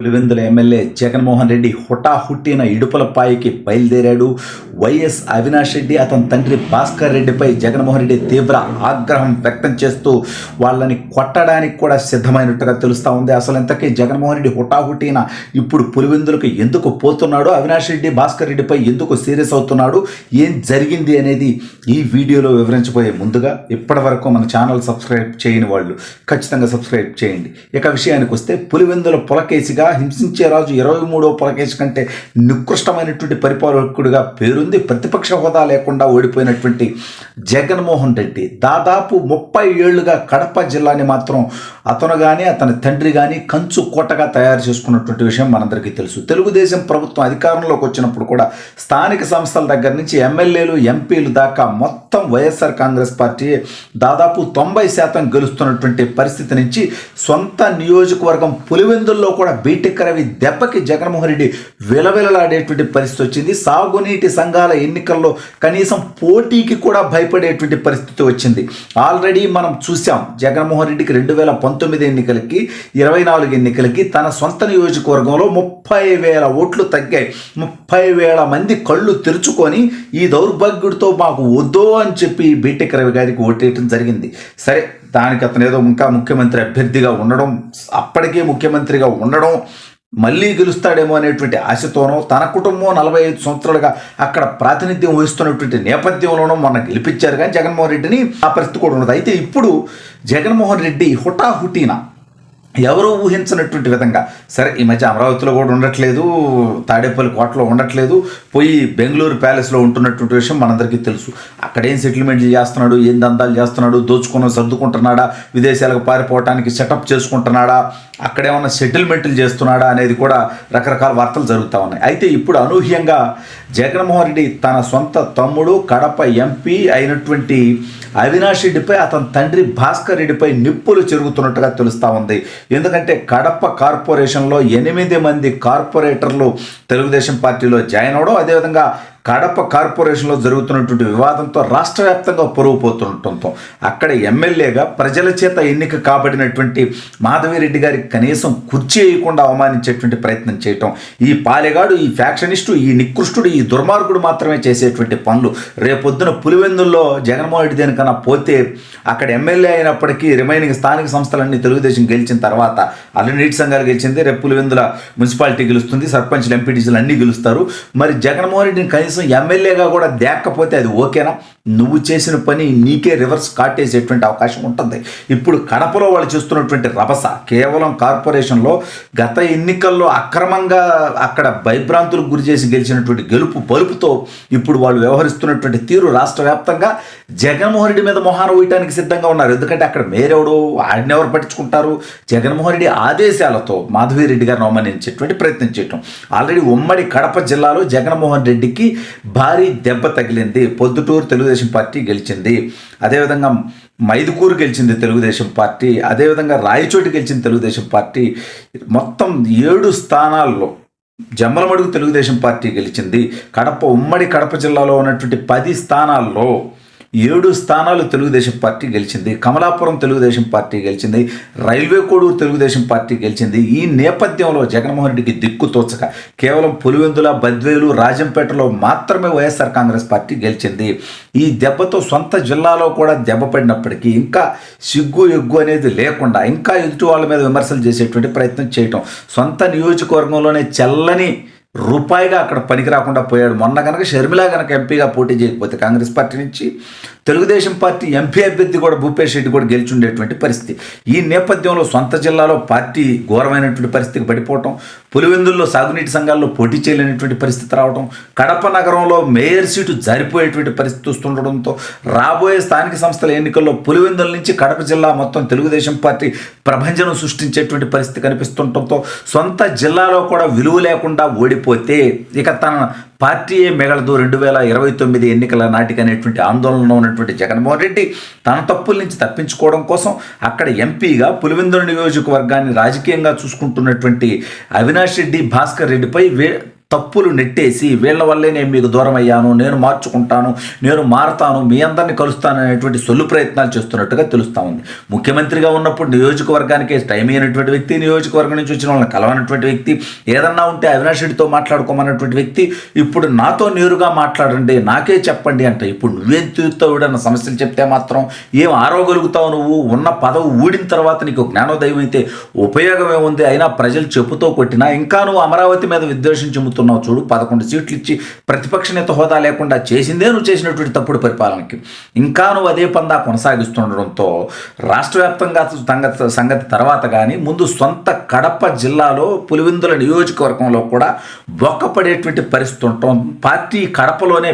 Pulivendula MLA Jaganmohan Reddy హుటాహుట్టిన ఇడుపులపాయికి బయలుదేరాడు. YS Avinash Reddy అతని తండ్రి భాస్కర్ రెడ్డిపై జగన్మోహన్ రెడ్డి తీవ్ర ఆగ్రహం వ్యక్తం చేస్తూ వాళ్ళని కొట్టడానికి కూడా సిద్ధమైనట్టుగా తెలుస్తూ ఉంది. అసలు ఇంతకీ జగన్మోహన్ రెడ్డి హుటాహుట్టిన ఇప్పుడు పులివెందులకు ఎందుకు పోతున్నాడు, అవినాష్ రెడ్డి భాస్కర్ రెడ్డిపై ఎందుకు సీరియస్ అవుతున్నాడు, ఏం జరిగింది అనేది ఈ వీడియోలో వివరించబోయే ముందుగా ఇప్పటి వరకు మన ఛానల్ సబ్స్క్రైబ్ చేయని వాళ్ళు ఖచ్చితంగా సబ్స్క్రైబ్ చేయండి. ఇక విషయానికి వస్తే, పులివెందుల పులకేసిగా హింసించే రాజు 23వ పులకేసి కంటే నికృష్టమైనటువంటి పరిపాలకుడిగా పేరుంది. ప్రతిపక్ష హోదా లేకుండా ఓడిపోయినటువంటి జగన్మోహన్ రెడ్డి దాదాపు 30 ఏళ్లుగా కడప జిల్లాని మాత్రం అతను కానీ అతని తండ్రి కానీ కంచు కోటగా తయారు చేసుకున్నటువంటి విషయం మనందరికీ తెలుసు. తెలుగుదేశం ప్రభుత్వం అధికారంలోకి వచ్చినప్పుడు కూడా స్థానిక సంస్థల దగ్గర నుంచి ఎమ్మెల్యేలు ఎంపీలు దాకా మొత్తం వైఎస్ఆర్ కాంగ్రెస్ పార్టీ దాదాపు 90% గెలుస్తున్నటువంటి పరిస్థితి నుంచి సొంత నియోజకవర్గం పులివెందుల్లో కూడా బీటెక్ రవి దెబ్బకి జగన్మోహన్ రెడ్డి విలవిలలాడేటువంటి పరిస్థితి వచ్చింది. సాగునీటి సంఘాల ఎన్నికల్లో కనీసం పోటీకి కూడా భయపడేటువంటి పరిస్థితి వచ్చింది. ఆల్రెడీ మనం చూసాం, జగన్మోహన్ రెడ్డికి 2019 ఎన్నికలకి 24 ఎన్నికలకి తన సొంత నియోజకవర్గంలో 30,000 ఓట్లు తగ్గాయి. 30,000 మంది కళ్ళు తెరుచుకొని ఈ దౌర్భాగ్యుడితో మాకు వద్దు అని చెప్పి బీటెక్ రవి గారికి ఓటేయటం జరిగింది. సరే, దానికి అతను ఏదో ఇంకా ముఖ్యమంత్రి అభ్యర్థిగా ఉండడం, అప్పటికే ముఖ్యమంత్రిగా ఉండడం, మళ్ళీ గెలుస్తాడేమో అనేటువంటి ఆశతోనో, తన కుటుంబం 45 సంవత్సరాలుగా అక్కడ ప్రాతినిధ్యం వహిస్తున్నటువంటి నేపథ్యంలోనూ మొన్న గెలిపించారు. కానీ జగన్మోహన్ రెడ్డిని ఆ పరిస్థితి కూడా ఉండదు. అయితే ఇప్పుడు జగన్మోహన్ రెడ్డి హుటాహుటిన ఎవరూ ఊహించినటువంటి విధంగా, సరే ఈ మధ్య అమరావతిలో కూడా ఉండట్లేదు, తాడేపల్లి కోటలో ఉండట్లేదు, పోయి బెంగళూరు ప్యాలెస్లో ఉంటున్నటువంటి విషయం మనందరికీ తెలుసు. అక్కడేం సెటిల్మెంట్లు చేస్తున్నాడు, ఏం దందాలు చేస్తున్నాడు, దోచుకుని సర్దుకుంటున్నాడా, విదేశాలకు పారిపోవటానికి సెటప్ చేసుకుంటున్నాడా, అక్కడేమన్నా సెటిల్మెంట్లు చేస్తున్నాడా అనేది కూడా రకరకాల వార్తలు జరుగుతూ ఉన్నాయి. అయితే ఇప్పుడు అనూహ్యంగా జగన్మోహన్ రెడ్డి తన సొంత తమ్ముడు కడప ఎంపీ అయినటువంటి అవినాష్ రెడ్డిపై అతని తండ్రి భాస్కర్ రెడ్డిపై నిప్పులు చెరుగుతున్నట్టుగా తెలుస్తూ ఉంది. ఎందుకంటే కడప కార్పొరేషన్లో 8 మంది కార్పొరేటర్లు తెలుగుదేశం పార్టీలో జాయిన్ అవడం, అదేవిధంగా కడప కార్పొరేషన్లో జరుగుతున్నటువంటి వివాదంతో రాష్ట్ర వ్యాప్తంగా పొరుగు పోతుండటంతో అక్కడ ఎమ్మెల్యేగా ప్రజల చేత ఎన్నిక కాబడినటువంటి మాధవిరెడ్డి గారికి కనీసం కుర్చీ వేయకుండా అవమానించేటువంటి ప్రయత్నం చేయటం, ఈ పాలెగాడు, ఈ ఫ్యాక్షనిస్టు, ఈ నికృష్టుడు, ఈ దుర్మార్గుడు మాత్రమే చేసేటువంటి పనులు. రేపొద్దున పులివెందుల్లో జగన్మోహన్ రెడ్డి దేనికన్నా పోతే అక్కడ ఎమ్మెల్యే అయినప్పటికీ రిమైనింగ్ స్థానిక సంస్థలన్నీ తెలుగుదేశం గెలిచిన తర్వాత అన్ని నీటి సంఘాలు గెలిచింది, రేపు పులివెందుల మున్సిపాలిటీ గెలుస్తుంది, సర్పంచ్లు ఎంపీటీసీలు అన్నీ గెలుస్తారు. మరి జగన్మోహన్ రెడ్డిని కనీసం ఎమ్మెల్యేగా కూడా దేక్కపోతే అది ఓకేనా? నువ్వు చేసిన పని నీకే రివర్స్ కాటేసేటువంటి అవకాశం ఉంటుంది. ఇప్పుడు కడపలో వాళ్ళు చేస్తున్నటువంటి రభస కేవలం కార్పొరేషన్లో గత ఎన్నికల్లో అక్రమంగా అక్కడ భయభ్రాంతులకు గురి చేసి గెలిచినటువంటి గెలుపు బలుపుతో ఇప్పుడు వాళ్ళు వ్యవహరిస్తున్నటువంటి తీరు రాష్ట్ర వ్యాప్తంగా జగన్మోహన్ రెడ్డి మీద మొహాన వేయటానికి సిద్ధంగా ఉన్నారు. ఎందుకంటే అక్కడ మేరెవడు, ఆడినెవరు పట్టించుకుంటారు? జగన్మోహన్ రెడ్డి ఆదేశాలతో మాధవిరెడ్డి గారిని అవమానించేటువంటి ప్రయత్నం చేయటం. ఆల్రెడీ ఉమ్మడి కడప జిల్లాలో జగన్మోహన్ రెడ్డికి భారీ దెబ్బ తగిలింది. పొద్దుటూరు తెలుగుదేశం పార్టీ గెలిచింది, అదేవిధంగా మైదుకూరు గెలిచింది తెలుగుదేశం పార్టీ, అదేవిధంగా రాయచోటి గెలిచింది తెలుగుదేశం పార్టీ. మొత్తం 7 స్థానాల్లో జమ్మలమడుగు తెలుగుదేశం పార్టీ గెలిచింది. ఉమ్మడి కడప జిల్లాలో ఉన్నటువంటి 10 స్థానాల్లో 7 స్థానాలు తెలుగుదేశం పార్టీ గెలిచింది. కమలాపురం తెలుగుదేశం పార్టీ గెలిచింది, రైల్వే కోడూరు తెలుగుదేశం పార్టీ గెలిచింది. ఈ నేపథ్యంలో జగన్మోహన్ రెడ్డికి దిక్కు తోచక కేవలం పులివెందుల, బద్వేలు, రాజంపేటలో మాత్రమే వైఎస్ఆర్ కాంగ్రెస్ పార్టీ గెలిచింది. ఈ దెబ్బతో సొంత జిల్లాలో కూడా దెబ్బ పడినప్పటికీ ఇంకా సిగ్గు ఎగ్గు అనేది లేకుండా ఇంకా ఎదుటి వాళ్ళ మీద విమర్శలు చేసేటువంటి ప్రయత్నం చేయటం, సొంత నియోజకవర్గంలోనే చెల్లని రూపాయిగా అక్కడ పనికి రాకుండా పోయాడు. మొన్న కనుక షర్మిల కనుక ఎంపీగా పోటీ చేయకపోతే కాంగ్రెస్ పార్టీ నుంచి తెలుగుదేశం పార్టీ ఎంపీ అభ్యర్థి కూడా భూపేష్ రెడ్డి కూడా గెలిచి ఉండేటువంటి పరిస్థితి. ఈ నేపథ్యంలో సొంత జిల్లాలో పార్టీ ఘోరమైనటువంటి పరిస్థితికి పడిపోవటం, పులివెందుల్లో సాగునీటి సంఘాల్లో పోటీ చేయలేనటువంటి పరిస్థితి రావడం, కడప నగరంలో మేయర్ సీటు జారిపోయేటువంటి పరిస్థితి వస్తుండడంతో రాబోయే స్థానిక సంస్థల ఎన్నికల్లో పులివెందుల నుంచి కడప జిల్లా మొత్తం తెలుగుదేశం పార్టీ ప్రభంజనం సృష్టించేటువంటి పరిస్థితి కనిపిస్తుండటంతో సొంత జిల్లాలో కూడా విలువ లేకుండా ఓడిపోతే ఇక తన పార్టీయే మిగలదు 2029 ఎన్నికల నాటికి అనేటువంటి ఆందోళనలో ఉన్నటువంటి జగన్మోహన్ రెడ్డి తన తప్పుల నుంచి తప్పించుకోవడం కోసం అక్కడ ఎంపీగా పులివెందుల నియోజకవర్గాన్ని రాజకీయంగా చూసుకుంటున్నటువంటి అవినాష్ రెడ్డి, భాస్కర్ రెడ్డిపై తప్పులు నెట్టేసి వీళ్ళ వల్లే నేను మీకు దూరం అయ్యాను, నేను మార్చుకుంటాను, నేను మారతాను, మీ అందరినీ కలుస్తాను అనేటువంటి సొల్లు ప్రయత్నాలు చేస్తున్నట్టుగా తెలుస్తూ ఉంది. ముఖ్యమంత్రిగా ఉన్నప్పుడు నియోజకవర్గానికి టైం అయినటువంటి వ్యక్తి, నియోజకవర్గం నుంచి వచ్చిన వాళ్ళని కలవనటువంటి వ్యక్తి, ఏదన్నా ఉంటే అవినాష్ రెడ్డితో మాట్లాడుకోమన్నటువంటి వ్యక్తి ఇప్పుడు నాతో నేరుగా మాట్లాడండి, నాకే చెప్పండి అంటే ఇప్పుడు నువ్వేం తీరుతావు అన్న సమస్యలు చెప్తే మాత్రం ఏం ఆరోగలుగుతావు? నువ్వు ఉన్న పదవి ఊడిన తర్వాత నీకు జ్ఞానోదయం అయితే ఉపయోగం ఏముంది? అయినా ప్రజలు చెప్పుతో కొట్టినా ఇంకా నువ్వు అమరావతి మీద విద్వేషం చెబుతున్నావు. చూడు, 11 సీట్లు ఇచ్చి ప్రతిపక్ష నేత హోదా లేకుండా చేసిందే నువ్వు చేసినటువంటి తప్పుడు పరిపాలనకి ఇంకా నువ్వు అదే పందా కొనసాగిస్తుండడంతో రాష్ట్ర వ్యాప్తంగా సంగతి తర్వాత కానీ ముందు సొంత కడప జిల్లాలో పులివెందుల నియోజకవర్గంలో కూడా బొక్కపడేటువంటి పరిస్థితి ఉండటం, పార్టీ కడపలోనే